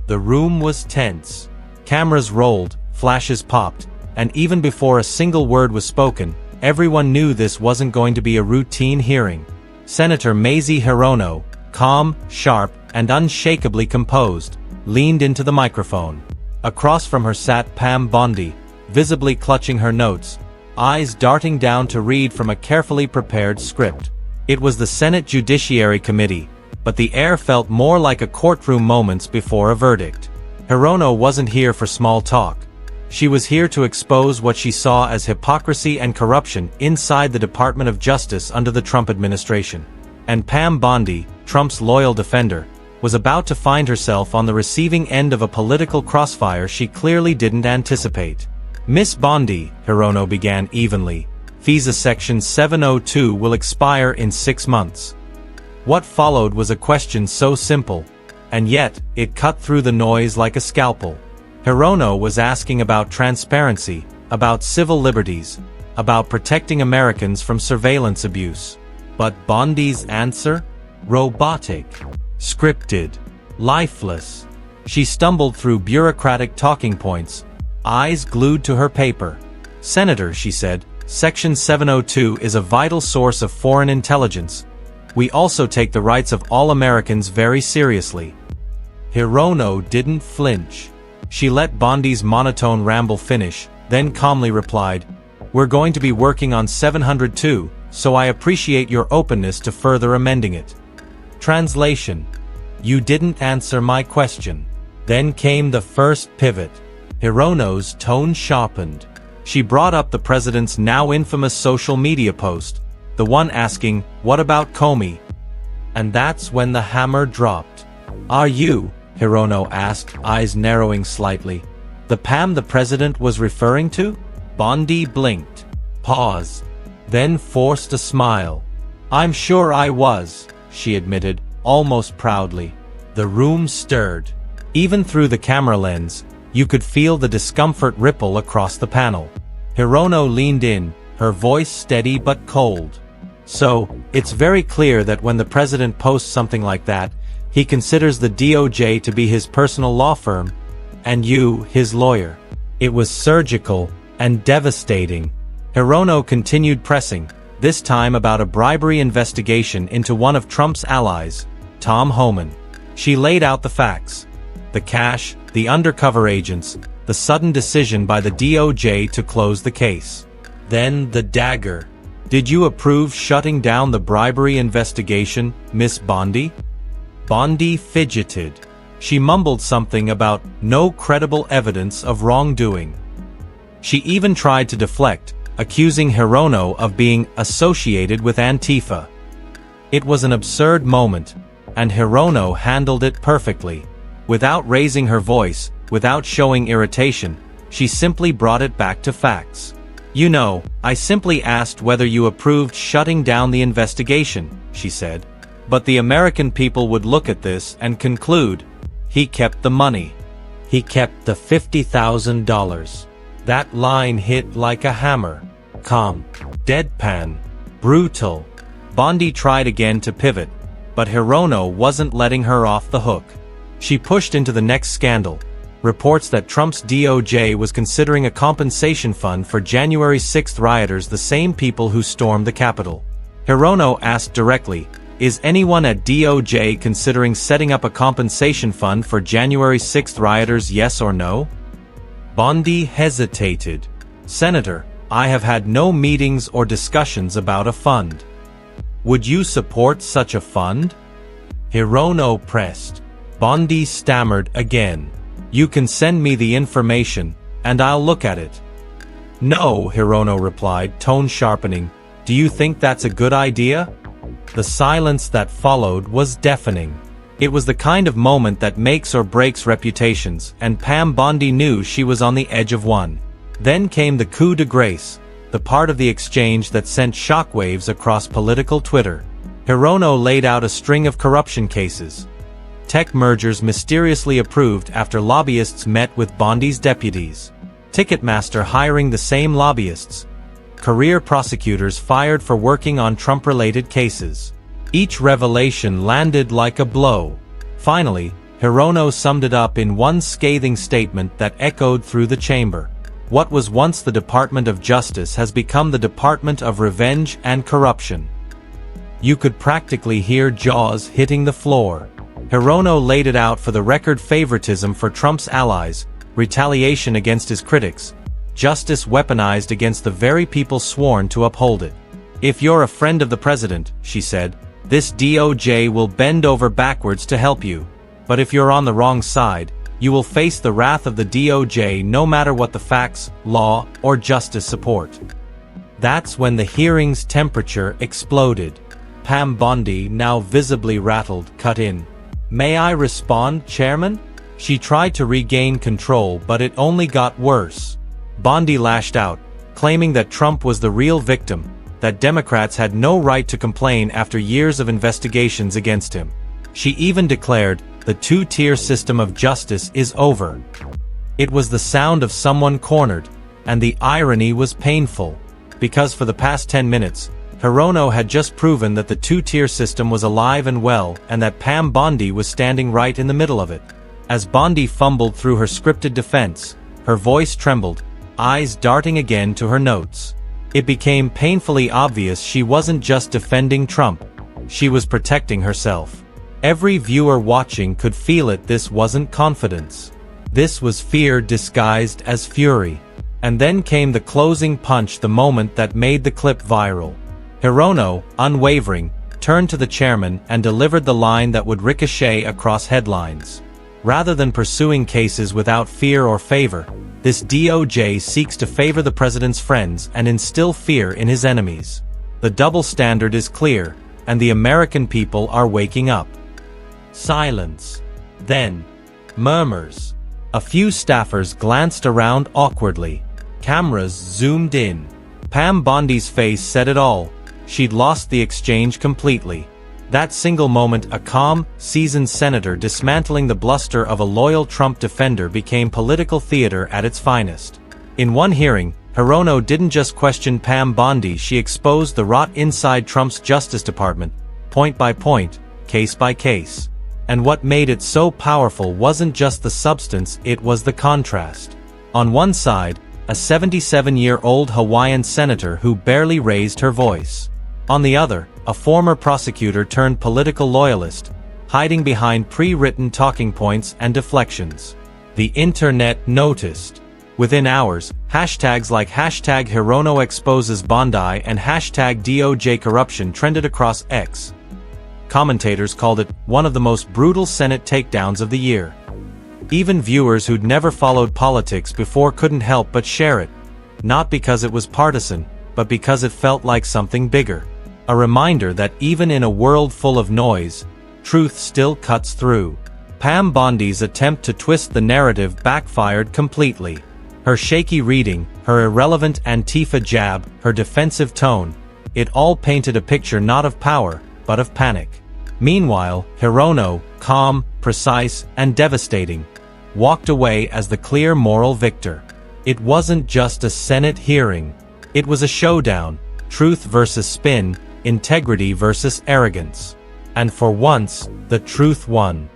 The room was tense. Cameras rolled, flashes popped, and even before a single word was spoken, everyone knew this wasn't going to be a routine hearing. Senator Mazie Hirono, calm, sharp, and unshakably composed, leaned into the microphone. Across from her sat Pam Bondi, visibly clutching her notes, eyes darting down to read from a carefully prepared script. It was the Senate Judiciary Committee, but the air felt more like a courtroom moments before a verdict. Hirono wasn't here for small talk. She was here to expose what she saw as hypocrisy and corruption inside the Department of Justice under the Trump administration. And Pam Bondi, Trump's loyal defender, was about to find herself on the receiving end of a political crossfire she clearly didn't anticipate. Miss Bondi, Hirono began evenly, FISA Section 702 will expire in 6 months. What followed was a question so simple, and yet, it cut through the noise like a scalpel. Hirono was asking about transparency, about civil liberties, about protecting Americans from surveillance abuse. But Bondi's answer? Robotic. Scripted. Lifeless. She stumbled through bureaucratic talking points, eyes glued to her paper. Senator, she said, Section 702 is a vital source of foreign intelligence. We also take the rights of all Americans very seriously. Hirono didn't flinch. She let Bondi's monotone ramble finish, then calmly replied, "We're going to be working on 702, so I appreciate your openness to further amending it." Translation: You didn't answer my question. Then came the first pivot. Hirono's tone sharpened. She brought up the president's now infamous social media post, the one asking, "What about Comey?" And that's when the hammer dropped. "Are you," Hirono asked, eyes narrowing slightly, "the Pam the president was referring to?" Bondi blinked, paused, then forced a smile. "I'm sure I was," she admitted, almost proudly. The room stirred. Even through the camera lens, you could feel the discomfort ripple across the panel. Hirono leaned in, her voice steady but cold. "So, it's very clear that when the president posts something like that, he considers the DOJ to be his personal law firm, and you, his lawyer." It was surgical and devastating. Hirono continued pressing, this time about a bribery investigation into one of Trump's allies, Tom Homan. She laid out the facts. The cash, the undercover agents, the sudden decision by the DOJ to close the case. Then the dagger. "Did you approve shutting down the bribery investigation, Miss Bondi?" Bondi fidgeted. She mumbled something about no credible evidence of wrongdoing. She even tried to deflect, accusing Hirono of being associated with Antifa. It was an absurd moment, and Hirono handled it perfectly. Without raising her voice, without showing irritation, she simply brought it back to facts. "You know, I simply asked whether you approved shutting down the investigation," she said. "But the American people would look at this and conclude, he kept the money. He kept the $50,000. That line hit like a hammer. Calm. Deadpan. Brutal. Bondi tried again to pivot, but Hirono wasn't letting her off the hook. She pushed into the next scandal. Reports that Trump's DOJ was considering a compensation fund for January 6th rioters, the same people who stormed the Capitol. Hirono asked directly, "Is anyone at DOJ considering setting up a compensation fund for January 6th rioters, yes or no?" Bondi hesitated. "Senator, I have had no meetings or discussions about a fund." "Would you support such a fund?" Hirono pressed. Bondi stammered again. "You can send me the information, and I'll look at it." "No," Hirono replied, tone sharpening. "Do you think that's a good idea?" The silence that followed was deafening. It was the kind of moment that makes or breaks reputations, and Pam Bondi knew she was on the edge of one. Then came the coup de grace, the part of the exchange that sent shockwaves across political Twitter. Hirono laid out a string of corruption cases. Tech mergers mysteriously approved after lobbyists met with Bondi's deputies. Ticketmaster hiring the same lobbyists. Career prosecutors fired for working on Trump-related cases. Each revelation landed like a blow. Finally, Hirono summed it up in one scathing statement that echoed through the chamber. What was once the Department of Justice has become the Department of Revenge and Corruption. You could practically hear jaws hitting the floor. Hirono laid it out for the record: favoritism for Trump's allies, retaliation against his critics, justice weaponized against the very people sworn to uphold it. If you're a friend of the president, she said, this DOJ will bend over backwards to help you. But if you're on the wrong side, you will face the wrath of the DOJ no matter what the facts, law, or justice support. That's when the hearing's temperature exploded. Pam Bondi, now visibly rattled, cut in. May I respond, Chairman? She tried to regain control, but it only got worse. Bondi lashed out, claiming that Trump was the real victim, that Democrats had no right to complain after years of investigations against him. She even declared, the two-tier system of justice is over. It was the sound of someone cornered, and the irony was painful, because for the past 10 minutes, Hirono had just proven that the two-tier system was alive and well, and that Pam Bondi was standing right in the middle of it. As Bondi fumbled through her scripted defense, her voice trembled, eyes darting again to her notes. It became painfully obvious she wasn't just defending Trump. She was protecting herself. Every viewer watching could feel it. This wasn't confidence. This was fear disguised as fury. And then came the closing punch, the moment that made the clip viral. Hirono, unwavering, turned to the chairman and delivered the line that would ricochet across headlines. Rather than pursuing cases without fear or favor, this DOJ seeks to favor the president's friends and instill fear in his enemies. The double standard is clear, and the American people are waking up. Silence. Then, murmurs. A few staffers glanced around awkwardly. Cameras zoomed in. Pam Bondi's face said it all. She'd lost the exchange completely. That single moment, a calm, seasoned senator dismantling the bluster of a loyal Trump defender, became political theater at its finest. In one hearing, Hirono didn't just question Pam Bondi, she exposed the rot inside Trump's Justice Department, point by point, case by case. And what made it so powerful wasn't just the substance, it was the contrast. On one side, a 77-year-old Hawaiian senator who barely raised her voice. On the other, a former prosecutor turned political loyalist, hiding behind pre-written talking points and deflections. The internet noticed. Within hours, hashtags like hashtag Hirono exposes Bondi and hashtag DOJ corruption trended across X. Commentators called it one of the most brutal Senate takedowns of the year. Even viewers who'd never followed politics before couldn't help but share it. Not because it was partisan, but because it felt like something bigger. A reminder that even in a world full of noise, truth still cuts through. Pam Bondi's attempt to twist the narrative backfired completely. Her shaky reading, her irrelevant Antifa jab, her defensive tone, it all painted a picture not of power, but of panic. Meanwhile, Hirono, calm, precise, and devastating, walked away as the clear moral victor. It wasn't just a Senate hearing. It was a showdown, truth versus spin, integrity versus arrogance. And for once, the truth won.